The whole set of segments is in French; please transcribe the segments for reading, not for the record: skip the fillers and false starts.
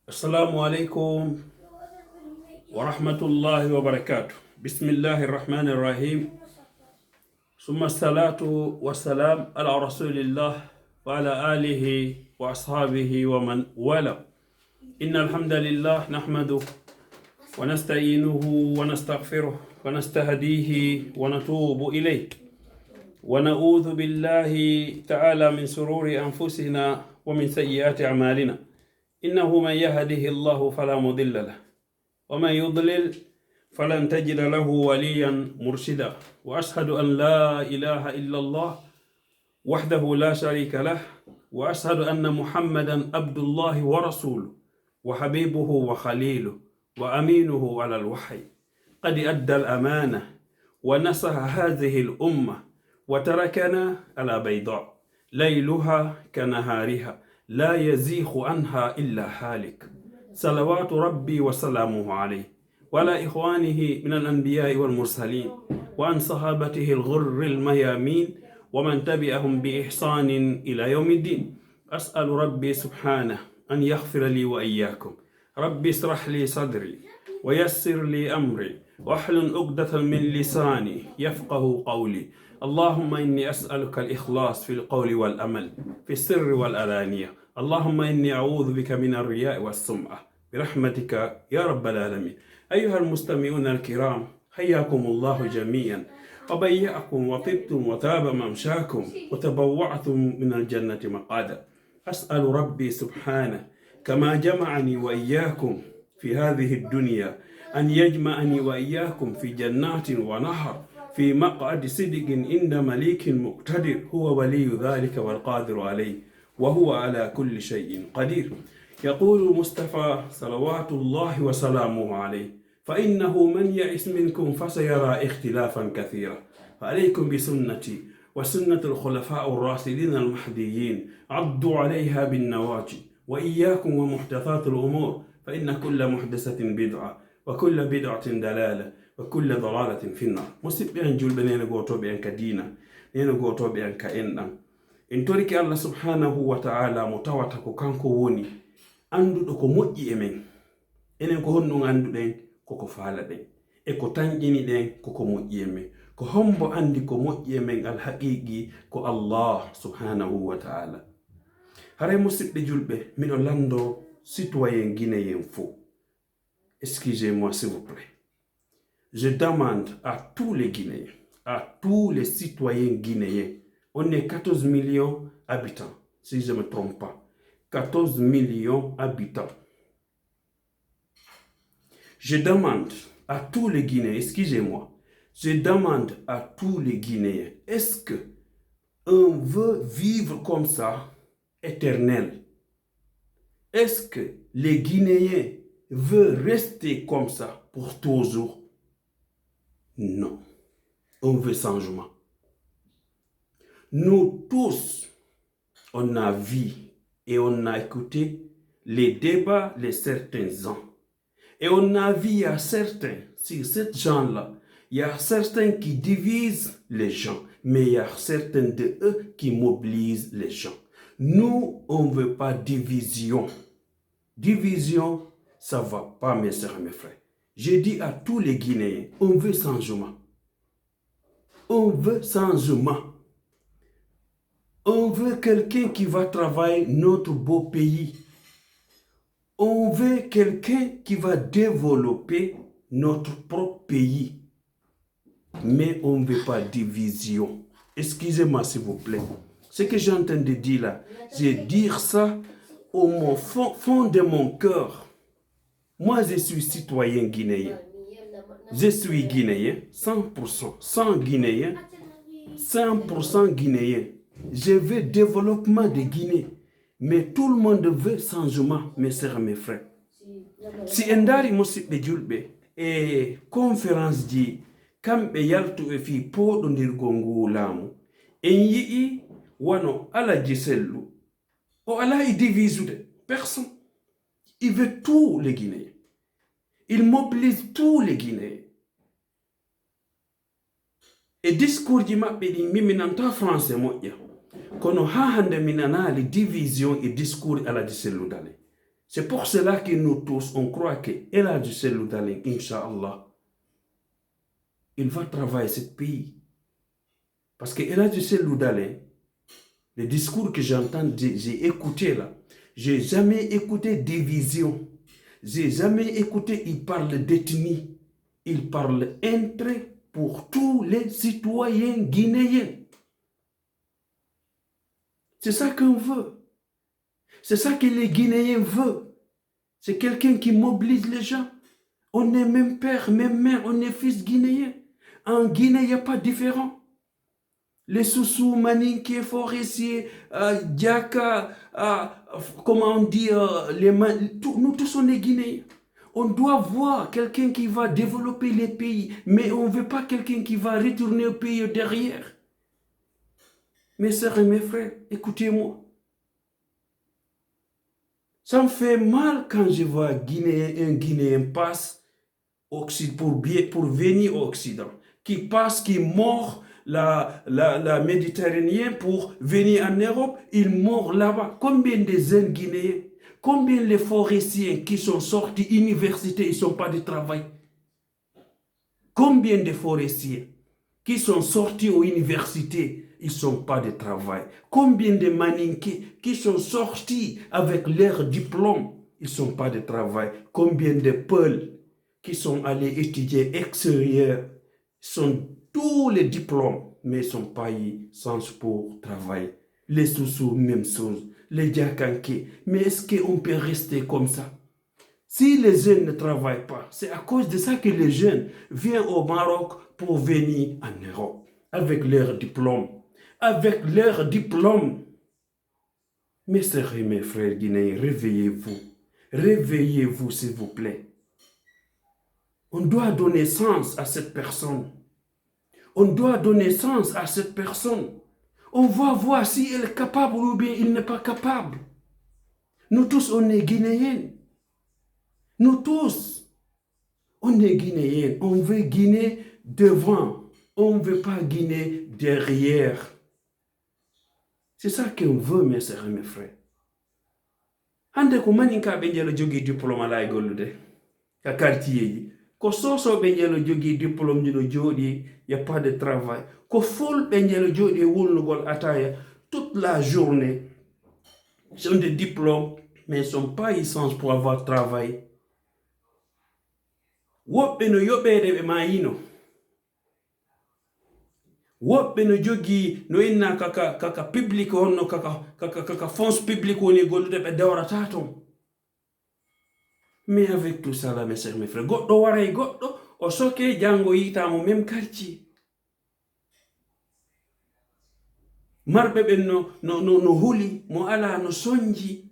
السلام عليكم ورحمة الله وبركاته. بسم الله الرحمن الرحيم. ثم الصلاة والسلام على رسول الله وعلى آله وأصحابه ومن والاه. إن الحمد لله نحمده ونستعينه ونستغفره ونستهديه ونتوب إليه ونعوذ بالله تعالى من شرور أنفسنا ومن سيئات أعمالنا. إنه من يهده الله فلا مضل له ومن يضلل فلن تجد له وليا مرشدا. وأشهد أن لا إله إلا الله وحده لا شريك له وأشهد أن محمدا عبد الله ورسوله وحبيبه وخليله وأمينه على الوحي. قد أدى الأمانة ونصح هذه الأمة وتركنا على بيضاء ليلها كنهارها لا يزيغ عنها إلا هالك. صلوات ربي وسلامه عليه وعلى إخوانه من الأنبياء والمرسلين وعن صحابته الغر الميامين ومن تبعهم بإحسان إلى يوم الدين. أسأل ربي سبحانه أن يغفر لي وإياكم. ربي اشرح لي صدري ويسر لي أمري واحلل عقدة من لساني يفقه قولي. اللهم إني أسألك الإخلاص في القول والأمل في السر والألانية. اللهم إني أعوذ بك من الرياء والسمعة برحمتك يا رب العالمين. أيها المستمعون الكرام، حياكم الله جميعا وبيعكم وطبتم وتاب ممشاكم وتبوعتم من الجنة مقعدا. أسأل ربي سبحانه كما جمعني وإياكم في هذه الدنيا أن يجمعني وإياكم في جنات ونهر في مقعد صدق عند مليك مقتدر. هو ولي ذلك والقادر عليه وهو على كل شيء قدير. يقول المصطفى صلوات الله وسلامه عليه: فإنه من يئس منكم فسيرى اختلافا كثيرا، فعليكم بسنتي وسنة الخلفاء الراشدين المهديين، عضوا عليها بالنواجذ، وإياكم ومحدثات الأمور، فإن كل محدثة بدعة وكل بدعة دلالة وكل ضلالة في النار. مسبيان جلب نينا غوتو بيان كدينا نينا غوتو بيان كأندان. إن ترك الله سبحانه وتعالى متواتك كانكو وني أندو دوكو موجي إمين إنن كو هنو أندو دين كوكو فالا دين إكو تنجيني دين كوكو موجي إمين كو همبو أندي كو موجي إمين الحقيقي كو الله سبحانه وتعالى. هاري مسيب جلب من أولاندو citoyen guinéen faux. Excusez-moi s'il vous plaît. Je demande à tous les Guinéens, à tous les citoyens guinéens, on est 14 millions d'habitants, si je ne me trompe pas. 14 millions d'habitants. Je demande à tous les Guinéens, excusez-moi, je demande à tous les Guinéens, est-ce qu'on veut vivre comme ça, éternel? Est-ce que les Guinéens veulent rester comme ça pour toujours? Non, on veut changement. Nous tous, on a vu et on a écouté les débats de certains gens. Et on a vu, il y a certains, sur ces gens-là, il y a certains qui divisent les gens, mais il y a certains de eux qui mobilisent les gens. Nous, on ne veut pas division. Division, ça ne va pas, mes sœurs, mes frères. J'ai dit à tous les Guinéens, on veut changement. On veut changement. On veut quelqu'un qui va travailler notre beau pays. On veut quelqu'un qui va développer notre propre pays. Mais on ne veut pas division. Excusez-moi s'il vous plaît. Ce que j'entends de dire là, je dire ça au fond de mon cœur. Moi, je suis citoyen guinéen. Je suis guinéen, 100%. 100 guinéen, 100% guinéen. Je veux développement de Guinée. Mais tout le monde veut changement, mes sœurs, mes frères. Si endari musibe julbe et conférence dit kambe yaltu e fi podo ndir gongu lamu en yii wano ala jisellu o ala i divise de personne. Il veut tous les Guinéens. Il mobilise tous les Guinéens. Et discours di mabbe di miminanta français moƴƴa kono ha hande minanali division e discours ala di selludale. C'est pour cela que nous tous, on croit que El Hadji Cellou Dalein, Inch'Allah, il va travailler ce pays. Parce que El Hadji Cellou Dalein, le discours que j'entends, j'ai écouté là, j'ai jamais écouté division. J'ai jamais écouté, il parle d'ethnie. Il parle intérêt pour tous les citoyens guinéens. C'est ça qu'on veut. C'est ça que les Guinéens veulent. C'est quelqu'un qui mobilise les gens. On est même père, même mère, on est fils guinéen. En Guinée, il n'y a pas de différent. Les Soussous, Maninké, Forestiers, Diaka, comment on dit, nous tous on est Guinéens. On doit voir quelqu'un qui va développer les pays, mais on ne veut pas quelqu'un qui va retourner au pays derrière. Mes sœurs et mes frères, écoutez-moi. Ça me fait mal quand je vois un Guinéen passe pour venir au Occident, qui passe, qui mord la Méditerranée pour venir en Europe, il mord là-bas. Combien de jeunes Guinéens, combien les forestiers qui sont sortis de l'université, ils ne sont pas de travail? Combien de forestiers qui sont sortis aux universités, ils ne sont pas de travail? Combien de Maninké qui sont sortis avec leur diplôme, ils ne sont pas de travail? Combien de Peuls qui sont allés étudier extérieur, sont tous les diplômes, mais ils ne sont pas eu sens pour travailler. Les Soussous, même chose. Les Diakanké. Mais est-ce qu'on peut rester comme ça? Si les jeunes ne travaillent pas, c'est à cause de ça que les jeunes viennent au Maroc pour venir en Europe avec leur diplôme. Avec leur diplôme. Mes sœurs et mes frères guinéens, réveillez-vous. Réveillez-vous, s'il vous plaît. On doit donner sens à cette personne. On doit donner sens à cette personne. On va voir si elle est capable ou bien il n'est pas capable. Nous tous, on est Guinéens. Nous tous, on est Guinéens. On veut Guinée devant. On ne veut pas Guinée derrière. C'est ça qu'on veut, mes sœurs et mes frères. Hande ko maninka be jelo jogi diplôme ala gollude ka quartier ko soso be jelo jogi diplôme dino jodi y a pas de travail ko fol be jelo jodi wulnugol ataya toute la journée. Ils ont des diplômes mais ils ne sont pas licence pour avoir travail. Wobbe no yobede be mayino. Wobbe no jogi no inna kaka public honno kaka fonds public woni gollude be dawrata ton. Mais avec tout ça là, mes sœurs, mes frères, goddo waray goddo o soke jango yitamo même quartier. Marbe ben no huli mo ala no sonji.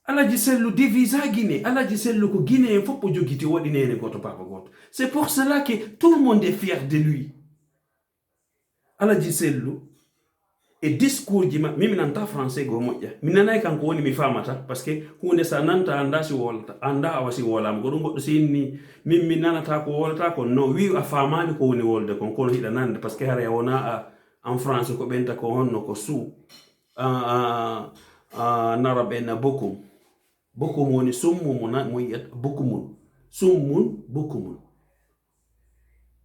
Alhaji Cellou divisa Guinée. Alhaji Cellou ko Guinée faut pas jogiti wodi nene goto papa goto. C'est pour cela que tout le monde est fier de lui. Alhaji Cellou et discours jima mimi nanta français go modja minana kan ko woni mi famata parce que hunde sa nanta anda si wolta anda awasi wolam go goddo sinni mimi nanata ko wolta ko no wi a famani ko woni wolde kon ko hida nande parce que hare wona en France ko benta ko honno ko su narabe na bokum woni summu mo yet bokumun summun bokumun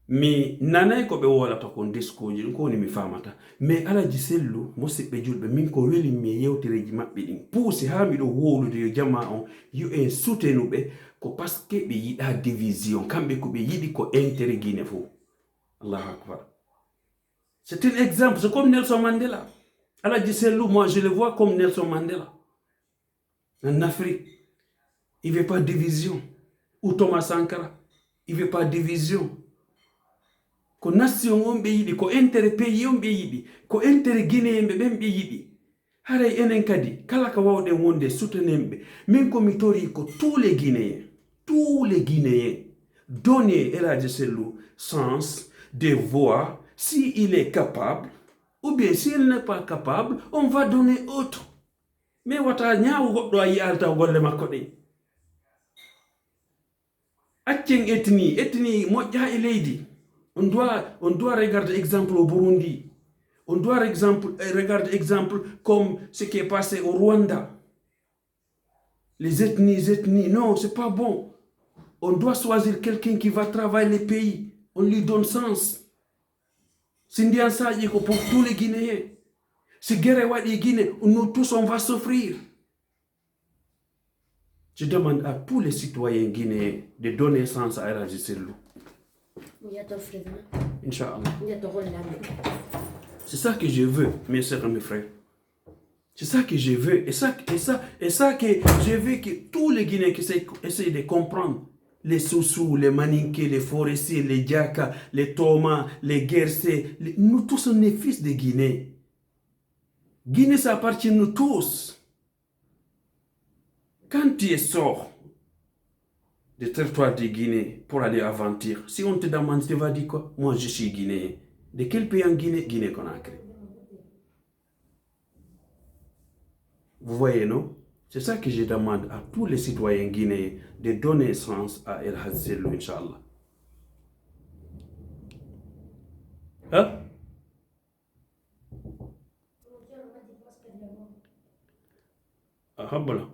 mi nanay ko be wolata kon discours ji ko ni mi famata mais Alhaji Cellou mo sibbe julbe min ko weli mi yewtereji mabbe din pousi ha mi do wolude yo jama on yo en soutenube ko parce que be yida division kambe ko be yidi ko intérêt Guinée fo. Allahu akbar. C'est un exemple, c'est comme Nelson Mandela. Alhaji Cellou, moi je le vois comme Nelson Mandela en Afrique. Il veut pas de division. Ou Thomas Sankara, il veut pas de division. Ko nation on be yidi ko intérêt pays on be yidi ko intérêt Guinée be ben be yidi hare enen kadi kala ka wawde wonde soutenembe min ko mi tori ko tous les Guinéens donner El Hadji Cellou sens de voir si il est capable ou bien s'il n'est pas capable on va donner autre. Mais wata nyaawu goddo ayi alta golle makko de accen ethnie moƴƴa e leydi. On doit regarder exemple au Burundi. On doit regarder exemple comme ce qui est passé au Rwanda. les ethnies. Non, c'est pas bon. On doit choisir quelqu'un qui va travailler le pays. On lui donne sens. C'est ça pour tous les Guinéens. Si guerre les Guinéens, nous tous on va souffrir. Je demande à tous les citoyens guinéens de donner sens à El Hadji Sellou. Inch'Allah. C'est ça que je veux, mes soeurs et mes frères. C'est ça que je veux. Et ça que je veux que tous les Guinéens qui essayent de comprendre. Les Soussous, les Maninké, les Forestiers, les Diaka, les Thomas, les Guercés. Nous tous, on est fils de Guinée. Guinée, ça appartient à nous tous. Quand tu sors du territoire de Guinée pour aller aventure, si on te demande, tu vas dire quoi? Moi, je suis Guinéen. De quel pays en Guinée? Guinée-Conakry. Vous voyez, non? C'est ça que je demande à tous les citoyens guinéens de donner sens à El Hadji Sellou, Inch'Allah. Hein? Ah, voilà.